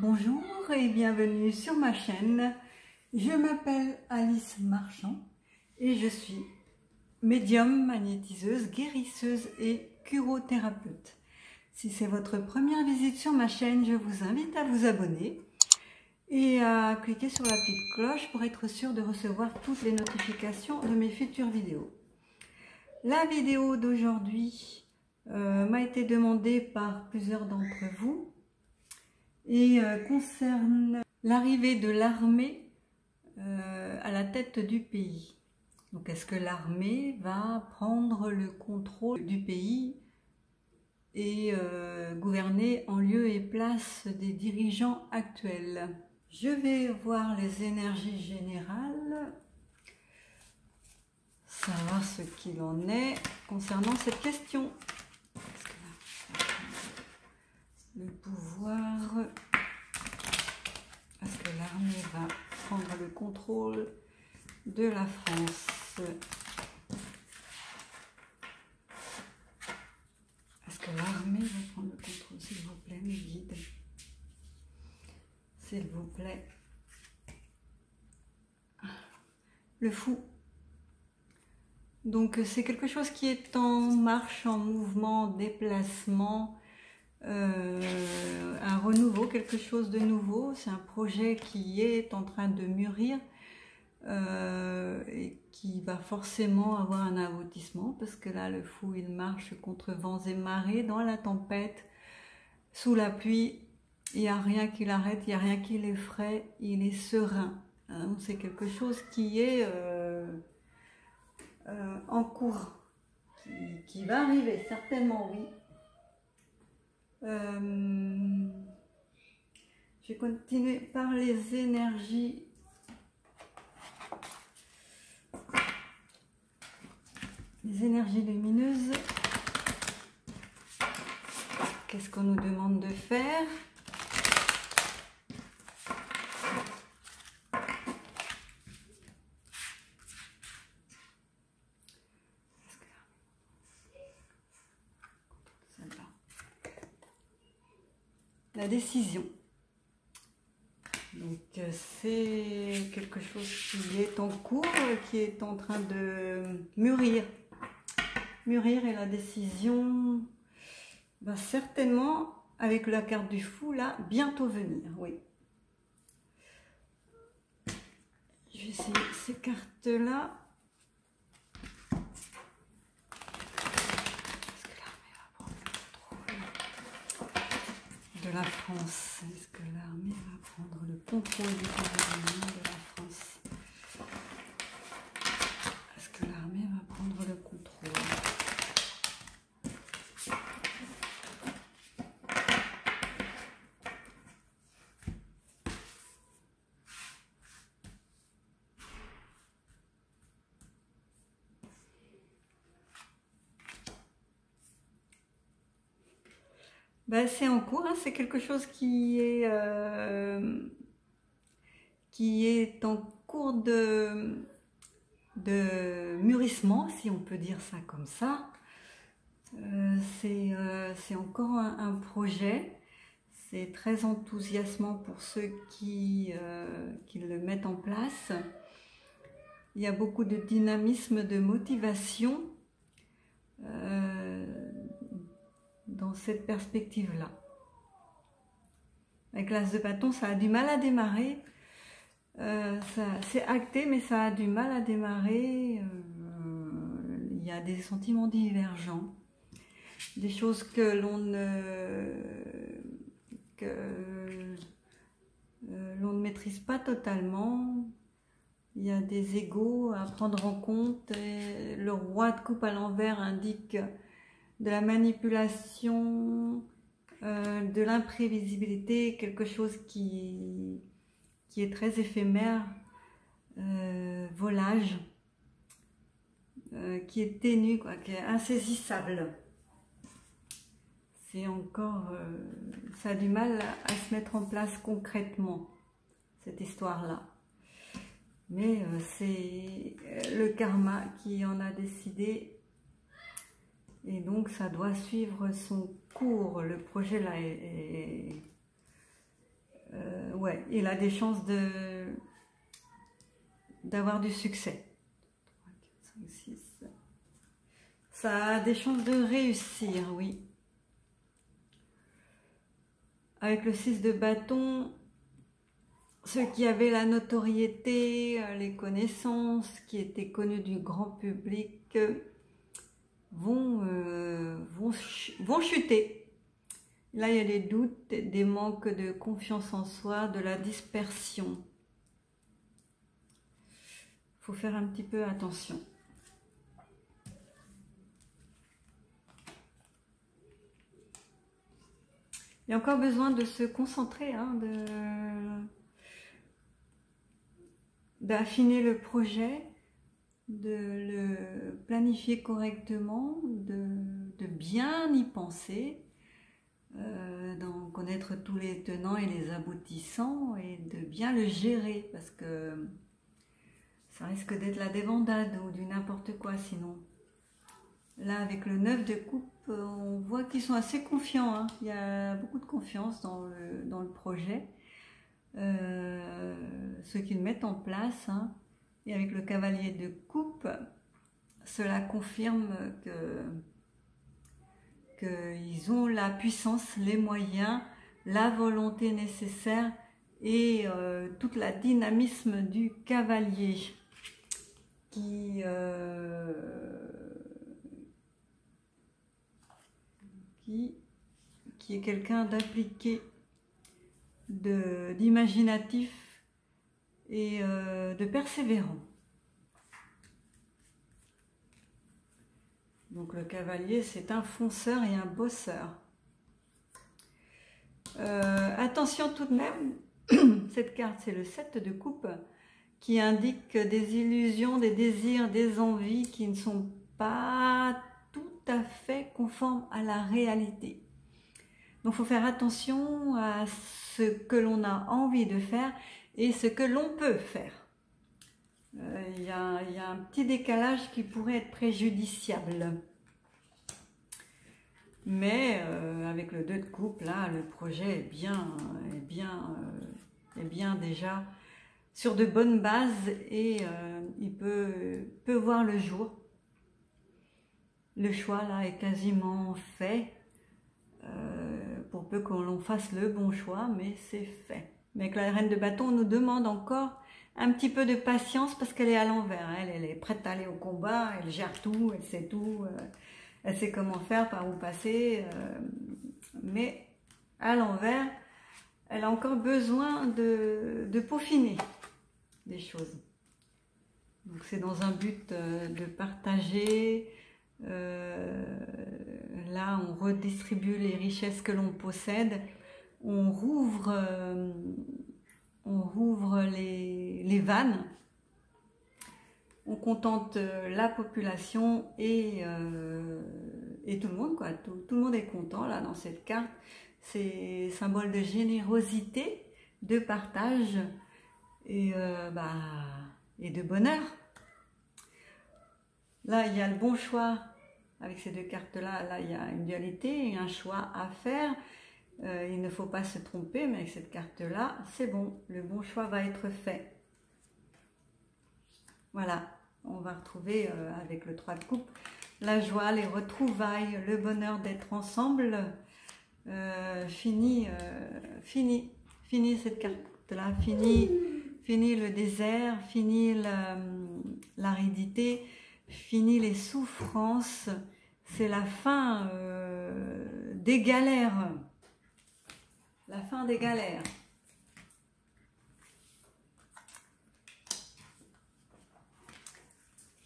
Bonjour et bienvenue sur ma chaîne. Je m'appelle Alice Marchand et je suis médium, magnétiseuse, guérisseuse et curothérapeute. Si c'est votre première visite sur ma chaîne, je vous invite à vous abonner et à cliquer sur la petite cloche pour être sûr de recevoir toutes les notifications de mes futures vidéos. La vidéo d'aujourd'hui m'a été demandée par plusieurs d'entre vous et concerne l'arrivée de l'armée à la tête du pays. Donc est-ce que l'armée va prendre le contrôle du pays et gouverner en lieu et place des dirigeants actuels? Je vais voir les énergies générales, savoir ce qu'il en est concernant cette question. Le pouvoir, est-ce que l'armée va prendre le contrôle de la France? Est-ce que l'armée va prendre le contrôle? S'il vous plaît, mes guides. S'il vous plaît. Le fou. Donc c'est quelque chose qui est en marche, en mouvement, déplacement, un renouveau, quelque chose de nouveau. C'est un projet qui est en train de mûrir et qui va forcément avoir un aboutissement, parce que là le fou il marche contre vents et marées, dans la tempête, sous la pluie. Il n'y a rien qui l'arrête, il n'y a rien qui l'effraie, il est serein. Hein, c'est quelque chose qui est en cours, qui va arriver, certainement, oui. Je vais continuer par les énergies. Les énergies lumineuses. Qu'est-ce qu'on nous demande de faire? La décision. Donc c'est quelque chose qui est en cours, qui est en train de mûrir. Mûrir, et la décision va certainement, avec la carte du fou là, bientôt venir, oui. Je vais essayer ces cartes là. De la France. Est-ce que l'armée va prendre le contrôle du gouvernement de la France? Est-ce que l'armée va prendre le contrôle? Ben, c'est en cours, hein, c'est quelque chose qui est en cours de mûrissement, si on peut dire ça comme ça. C'est encore un projet, c'est très enthousiasmant pour ceux qui le mettent en place. Il y a beaucoup de dynamisme, de motivation dans cette perspective-là. Avec l'as de bâton, ça a du mal à démarrer. C'est acté, mais ça a du mal à démarrer. Il y a des sentiments divergents, des choses que l'on ne maîtrise pas totalement. Il y a des égos à prendre en compte. Et le roi de coupe à l'envers indique de la manipulation, de l'imprévisibilité, quelque chose qui est très éphémère, volage, qui est ténu, quoi, qui est insaisissable. C'est encore, ça a du mal à se mettre en place concrètement, cette histoire-là. Mais c'est le karma qui en a décidé. Et donc ça doit suivre son cours. Le projet là il a des chances d'avoir du succès. 3, 4, 5, 6. Ça a des chances de réussir, oui. Avec le 6 de bâton, ceux qui avaient la notoriété, les connaissances, qui étaient connus du grand public, vont chuter. Là, il y a des doutes, des manques de confiance en soi, de la dispersion. Il faut faire un petit peu attention. Il y a encore besoin de se concentrer, hein, d'affiner le projet, de le planifier correctement, de bien y penser, d'en connaître tous les tenants et les aboutissants et de bien le gérer parce que ça risque d'être la débandade ou du n'importe quoi sinon. Là avec le 9 de coupe, on voit qu'ils sont assez confiants, hein. Il y a beaucoup de confiance dans le projet, ceux qui le mettent en place, hein. Et avec le cavalier de coupe, cela confirme qu'ils ont la puissance, les moyens, la volonté nécessaire et toute la dynamisme du cavalier qui est quelqu'un d'appliqué, d'imaginatif et de persévérant. Donc le cavalier, c'est un fonceur et un bosseur. Attention tout de même, cette carte, c'est le 7 de coupe qui indique des illusions, des désirs, des envies qui ne sont pas tout à fait conformes à la réalité. Donc il faut faire attention à ce que l'on a envie de faire et ce que l'on peut faire. Il y a un petit décalage qui pourrait être préjudiciable. Mais avec le 2 de coupe, là, le projet est bien déjà sur de bonnes bases et il peut voir le jour. Le choix, là, est quasiment fait. Pour peu que l'on fasse le bon choix, mais c'est fait. Mais avec la reine de bâton, on nous demande encore un petit peu de patience parce qu'elle est à l'envers. Elle est prête à aller au combat, elle gère tout, elle sait tout, elle sait comment faire, par où passer. Mais à l'envers, elle a encore besoin de peaufiner des choses. Donc c'est dans un but de partager. Là, on redistribue les richesses que l'on possède. On rouvre les vannes, on contente la population et tout le monde, quoi. Tout le monde est content là dans cette carte. C'est symbole de générosité, de partage et de bonheur. Là, il y a le bon choix avec ces deux cartes-là. Là, il y a une dualité, un choix à faire. Il ne faut pas se tromper, mais avec cette carte-là, c'est bon. Le bon choix va être fait. Voilà, on va retrouver avec le 3 de coupe la joie, les retrouvailles, le bonheur d'être ensemble. Fini cette carte-là, fini le désert, fini l'aridité, fini les souffrances. C'est la fin des galères. La fin des galères.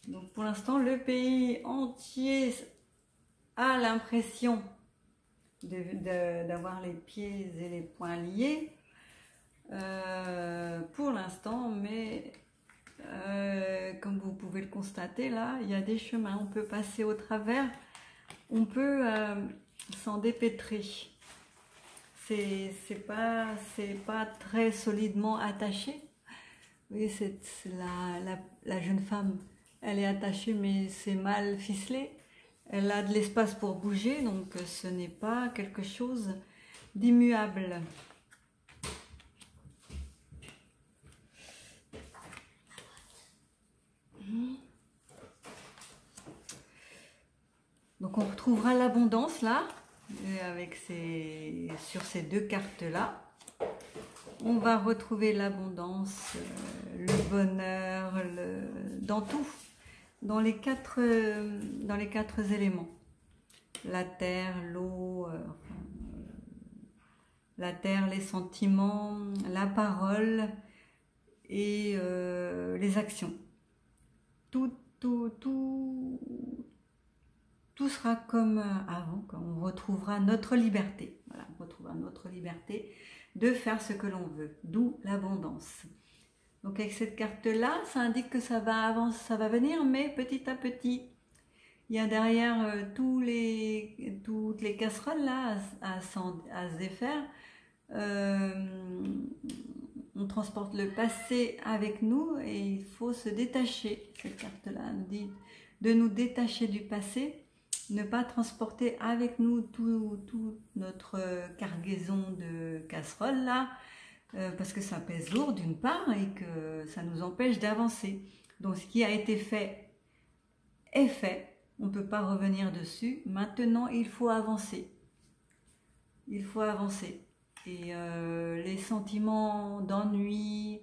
Donc pour l'instant, le pays entier a l'impression d'avoir les pieds et les poings liés. Pour l'instant, mais comme vous pouvez le constater, là, il y a des chemins. On peut passer au travers, on peut s'en dépêtrer. C'est pas très solidement attaché. Vous voyez, c'est la jeune femme, elle est attachée mais c'est mal ficelé. Elle a de l'espace pour bouger, donc ce n'est pas quelque chose d'immuable. Donc on retrouvera l'abondance là, avec sur ces deux cartes-là. On va retrouver l'abondance, le bonheur, dans tout, dans les quatre éléments. La terre, l'eau, la terre, les sentiments, la parole et les actions. Tout sera comme avant, quand on retrouvera notre liberté. Voilà, on retrouvera notre liberté de faire ce que l'on veut, d'où l'abondance. Donc avec cette carte-là, ça indique que ça va avancer, ça va venir, mais petit à petit. Il y a derrière toutes les casseroles là à se défaire. On transporte le passé avec nous et il faut se détacher. Cette carte-là nous dit de nous détacher du passé, ne pas transporter avec nous toute notre cargaison de casseroles là, parce que ça pèse lourd d'une part et que ça nous empêche d'avancer. Donc ce qui a été fait est fait. On ne peut pas revenir dessus. Maintenant, il faut avancer. Il faut avancer. Et les sentiments d'ennui,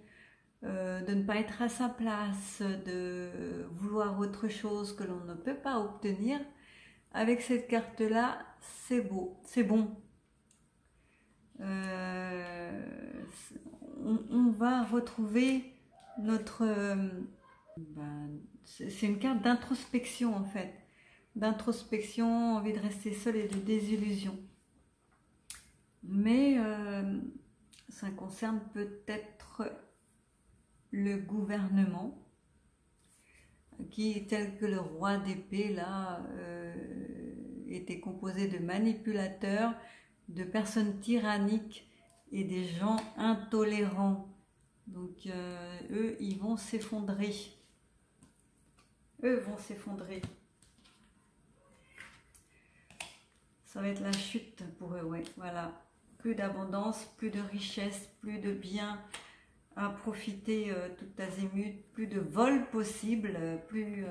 de ne pas être à sa place, de vouloir autre chose que l'on ne peut pas obtenir, avec cette carte-là, c'est beau, c'est bon. On va retrouver notre... c'est une carte d'introspection en fait. D'introspection, envie de rester seul et de désillusion. Mais ça concerne peut-être le gouvernement qui, tel que le roi d'épée là, était composé de manipulateurs, de personnes tyranniques et des gens intolérants. Donc eux, ils vont s'effondrer. Eux vont s'effondrer. Ça va être la chute pour eux, ouais, voilà. Plus d'abondance, plus de richesse, plus de biens à profiter tout azimut, plus de vols possibles, plus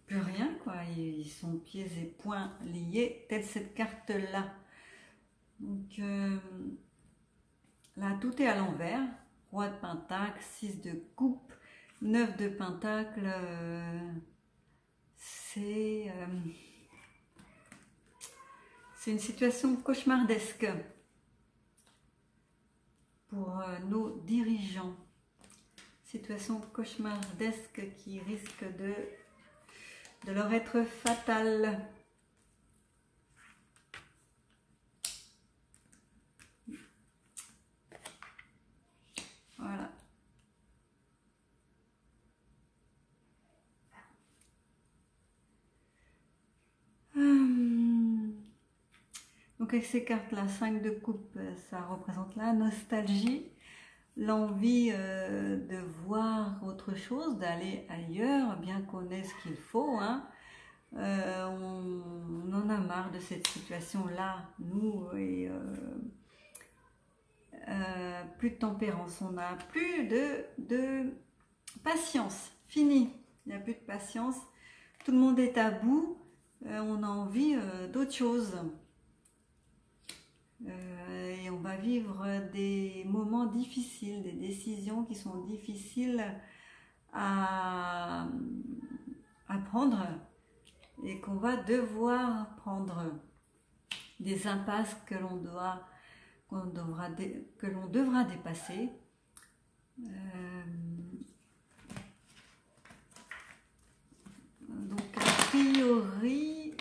rien, quoi. Ils sont pieds et poings liés, telle cette carte-là. Donc là, tout est à l'envers. Roi de Pentacle, 6 de coupe, 9 de Pentacle. C'est une situation cauchemardesque pour nos dirigeants. Situation cauchemardesque qui risque de leur être fatale. Voilà. Donc avec ces cartes-là, 5 de coupe, ça représente la nostalgie, l'envie de voir autre chose, d'aller ailleurs, bien qu'on ait ce qu'il faut. Hein. On en a marre de cette situation-là, nous, et plus de tempérance, on n'a plus de patience, fini, il n'y a plus de patience, tout le monde est à bout, on a envie d'autre chose. Et on va vivre des moments difficiles, des décisions qui sont difficiles à prendre et qu'on va devoir prendre, des impasses que l'on devra dépasser. Donc a priori,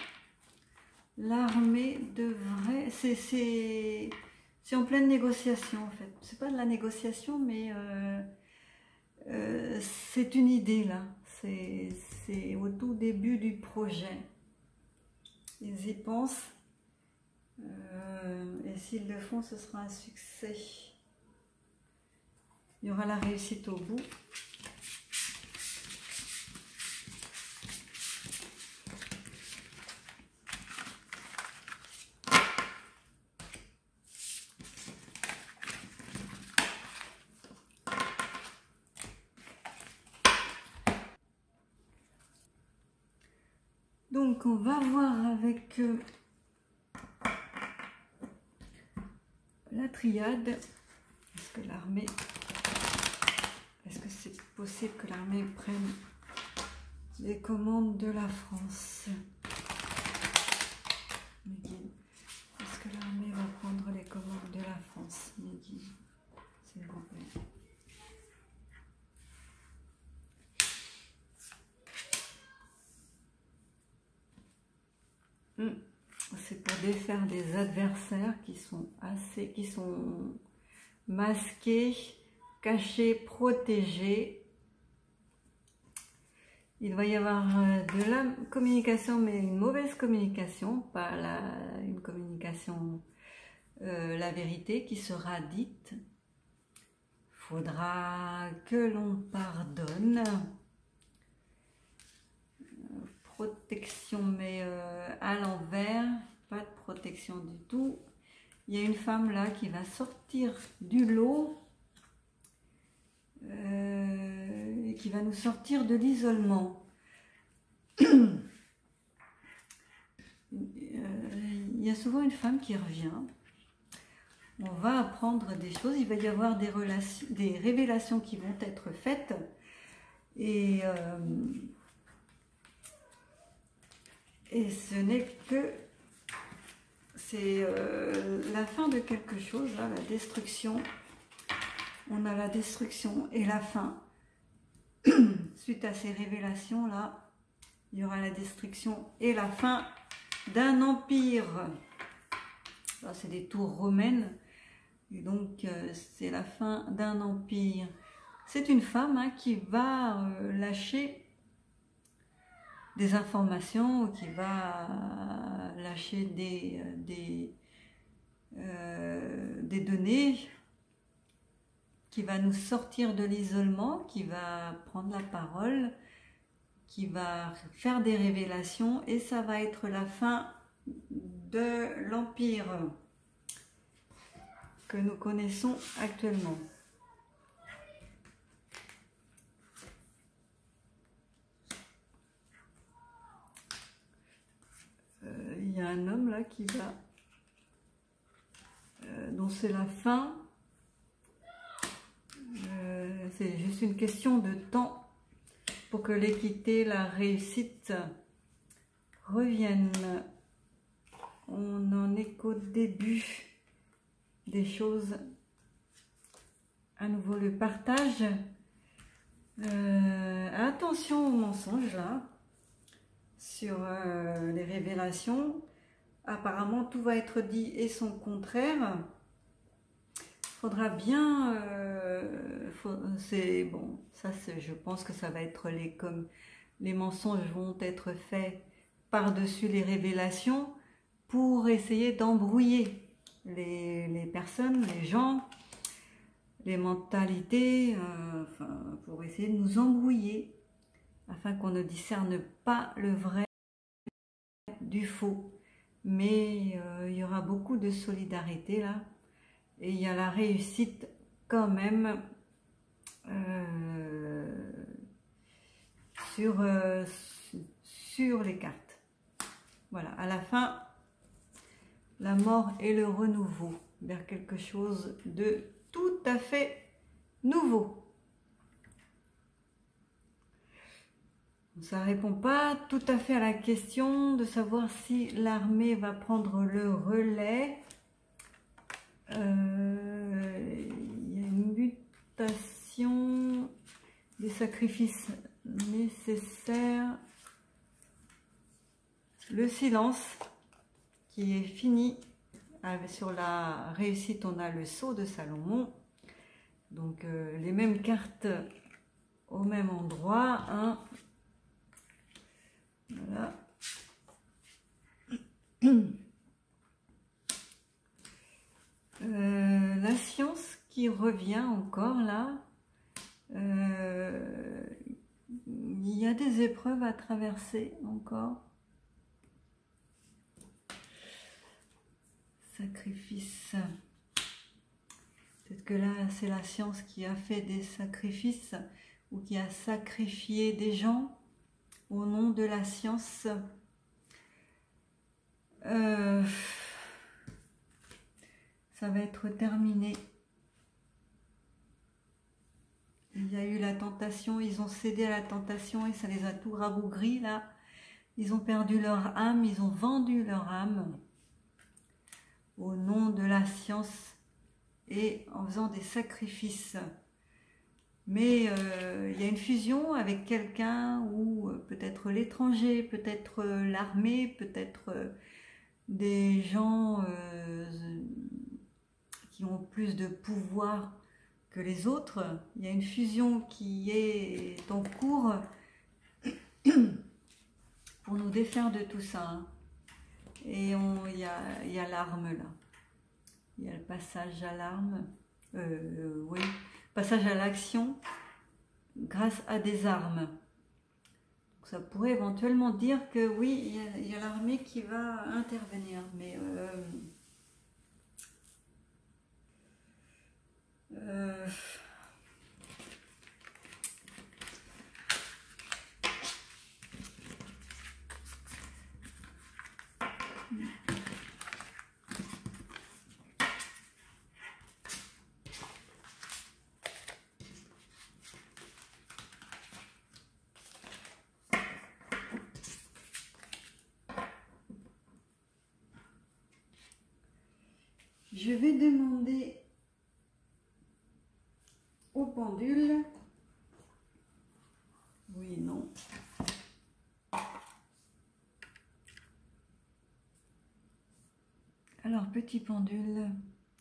l'armée devrait... C'est en pleine négociation en fait. C'est pas de la négociation, mais c'est une idée là. C'est au tout début du projet. Ils y pensent. Et s'ils le font, ce sera un succès. Il y aura la réussite au bout. Donc on va voir avec la triade. Est-ce que l'armée, est-ce que c'est possible que l'armée prenne les commandes de la France? Est-ce que l'armée va prendre les commandes de la France? S'il vous plaît. C'est pour défaire des adversaires qui sont masqués, cachés, protégés. Il va y avoir de la communication, mais une mauvaise communication, pas une communication, la vérité qui sera dite. Faudra que l'on pardonne. Protection, mais à l'envers, pas de protection du tout. Il y a une femme là qui va sortir du lot et qui va nous sortir de l'isolement. Il y a souvent une femme qui revient. On va apprendre des choses, il va y avoir des révélations qui vont être faites et ce n'est que c'est la fin de quelque chose, là, la destruction. On a la destruction et la fin. Suite à ces révélations là, il y aura la destruction et la fin d'un empire. Là, c'est des tours romaines. Et donc, c'est la fin d'un empire. C'est une femme hein, qui va lâcher des informations, qui va lâcher des données, qui va nous sortir de l'isolement, qui va prendre la parole, qui va faire des révélations, et ça va être la fin de l'empire que nous connaissons actuellement. Il y a un homme là qui va, dont c'est la fin, c'est juste une question de temps pour que l'équité, la réussite reviennent. On n'en est qu'au début des choses. À nouveau le partage. Attention aux mensonges là, sur les révélations. Apparemment tout va être dit et son contraire. Faudra bien, c'est bon, ça je pense que ça va être comme les mensonges vont être faits par-dessus les révélations pour essayer d'embrouiller les personnes, les gens, les mentalités, pour essayer de nous embrouiller afin qu'on ne discerne pas le vrai du faux. Mais il y aura beaucoup de solidarité là. Et il y a la réussite quand même sur les cartes. Voilà, à la fin, la mort et le renouveau vers quelque chose de tout à fait nouveau. Ça ne répond pas tout à fait à la question de savoir si l'armée va prendre le relais. Il y a une mutation, des sacrifices nécessaires, le silence qui est fini. Sur la réussite, on a le sceau de Salomon, donc les mêmes cartes au même endroit. Hein. Voilà. La science qui revient encore là. Il y a des épreuves à traverser encore. Sacrifice. Peut-être que là, c'est la science qui a fait des sacrifices ou qui a sacrifié des gens au nom de la science. Ça va être terminé. Il y a eu la tentation, ils ont cédé à la tentation et ça les a tout rabougris là. Ils ont perdu leur âme, ils ont vendu leur âme au nom de la science et en faisant des sacrifices. Mais il y a une fusion avec quelqu'un ou peut-être l'étranger, peut-être l'armée, peut-être des gens qui ont plus de pouvoir que les autres. Il y a une fusion qui est en cours pour nous défaire de tout ça. Hein. Et il y a l'arme là. Il y a le passage à l'arme. Oui, passage à l'action grâce à des armes. Donc ça pourrait éventuellement dire que oui, il y a l'armée qui va intervenir. Mais je vais demander au pendule. Oui, non. Alors, petit pendule,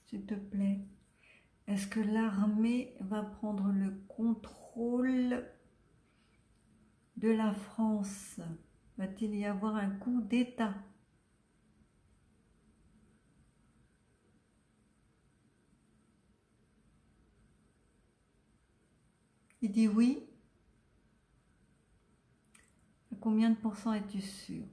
s'il te plaît, est-ce que l'armée va prendre le contrôle de la France? Va-t-il y avoir un coup d'État? Il dit oui. À combien de pourcents es-tu sûr?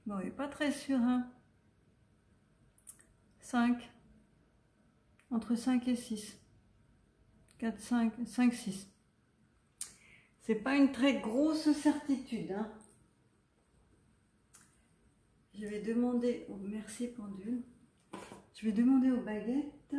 Bon, il n'est pas très sûr, hein. 5. Entre 5 et 6. 4, 5, 5, 6. C'est pas une très grosse certitude, hein. Je vais demander... Oh, merci pendule. Je vais demander aux baguettes...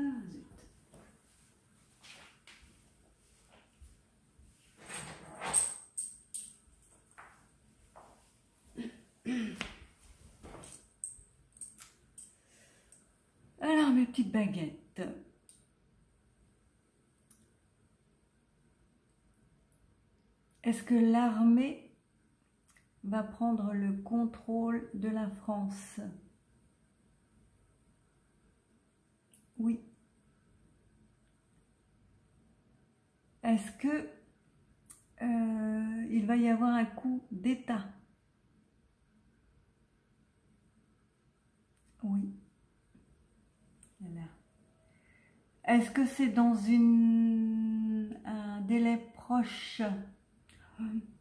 Alors, mes petites baguettes. Est-ce que l'armée va prendre le contrôle de la France? Oui. Est-ce que il va y avoir un coup d'État? Oui. Voilà. Est-ce que c'est dans un délai proche?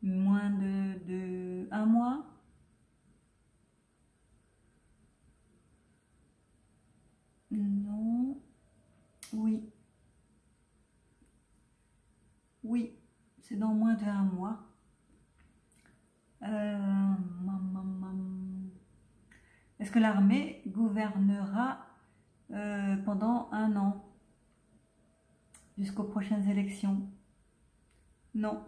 Moins de 1 mois? Non. Oui. Oui, c'est dans moins de 1 mois. Est-ce que l'armée gouvernera pendant 1 an? Jusqu'aux prochaines élections? Non.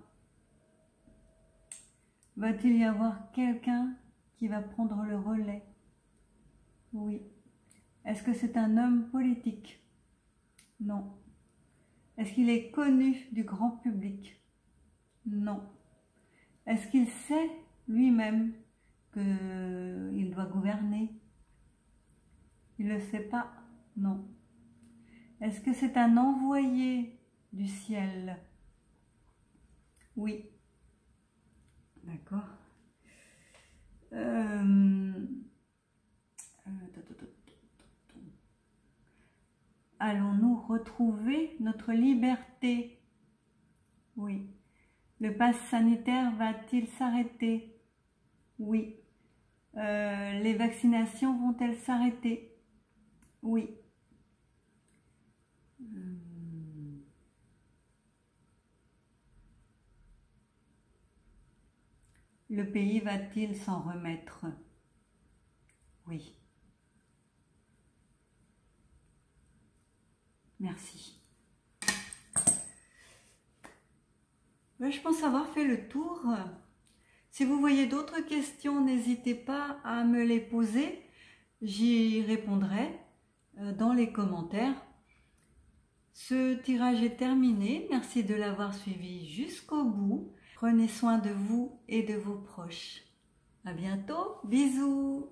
Va-t-il y avoir quelqu'un qui va prendre le relais? Oui. Est-ce que c'est un homme politique? Non. Est-ce qu'il est connu du grand public? Non. Est-ce qu'il sait lui-même qu'il doit gouverner? Il ne le sait pas? Non. Est-ce que c'est un envoyé du ciel? Oui. D'accord. Allons-nous retrouver notre liberté? Oui. Le pass sanitaire va-t-il s'arrêter? Oui. Les vaccinations vont-elles s'arrêter? Oui. Le pays va-t-il s'en remettre? Oui. Merci. Je pense avoir fait le tour. Si vous voyez d'autres questions, n'hésitez pas à me les poser. J'y répondrai dans les commentaires. Ce tirage est terminé. Merci de l'avoir suivi jusqu'au bout. Prenez soin de vous et de vos proches. À bientôt. Bisous.